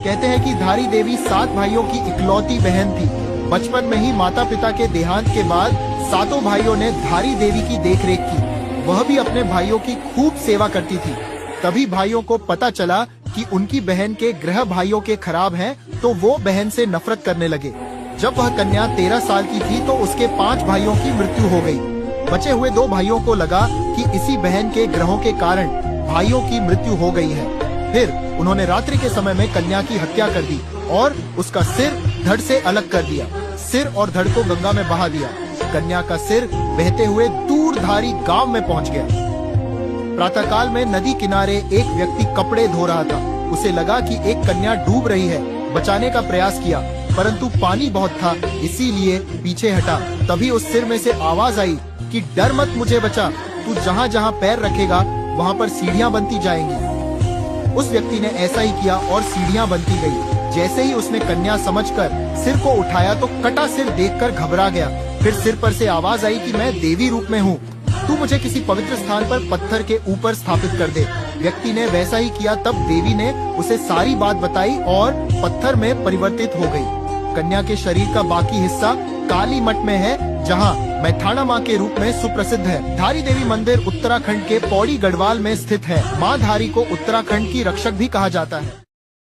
कहते हैं कि धारी देवी 7 भाइयों की इकलौती बहन थी। बचपन में ही माता पिता के देहांत के बाद 7 भाइयों ने धारी देवी की देखरेख की। वह भी अपने भाइयों की खूब सेवा करती थी। तभी भाइयों को पता चला कि उनकी बहन के ग्रह भाइयों के खराब हैं, तो वो बहन से नफरत करने लगे। जब वह कन्या 13 साल की थी तो उसके 5 भाइयों की मृत्यु हो गई। बचे हुए 2 भाइयों को लगा कि इसी बहन के ग्रहों के कारण भाइयों की मृत्यु हो गई है। फिर उन्होंने रात्रि के समय में कन्या की हत्या कर दी और उसका सिर धड़ से अलग कर दिया। सिर और धड़ को गंगा में बहा दिया। कन्या का सिर बहते हुए दूरधारी गांव में पहुंच गया। प्रातःकाल में नदी किनारे एक व्यक्ति कपड़े धो रहा था। उसे लगा कि एक कन्या डूब रही है। बचाने का प्रयास किया, परंतु पानी बहुत था, इसीलिए पीछे हटा। तभी उस सिर में से आवाज आई कि डर मत, मुझे बचा। तू जहाँ जहाँ पैर रखेगा वहाँ पर सीढ़ियाँ बनती जाएंगी। उस व्यक्ति ने ऐसा ही किया और सीढ़ियाँ बनती गई। जैसे ही उसने कन्या समझकर सिर को उठाया तो कटा सिर देखकर घबरा गया। फिर सिर पर से आवाज आई कि मैं देवी रूप में हूँ, तू मुझे किसी पवित्र स्थान पर पत्थर के ऊपर स्थापित कर दे। व्यक्ति ने वैसा ही किया। तब देवी ने उसे सारी बात बताई और पत्थर में परिवर्तित हो गई। कन्या के शरीर का बाकी हिस्सा काली मठ में है, जहाँ मैथाना माँ के रूप में सुप्रसिद्ध है। धारी देवी मंदिर उत्तराखंड के पौड़ी गढ़वाल में स्थित है। माँ धारी को उत्तराखंड की रक्षक भी कहा जाता है।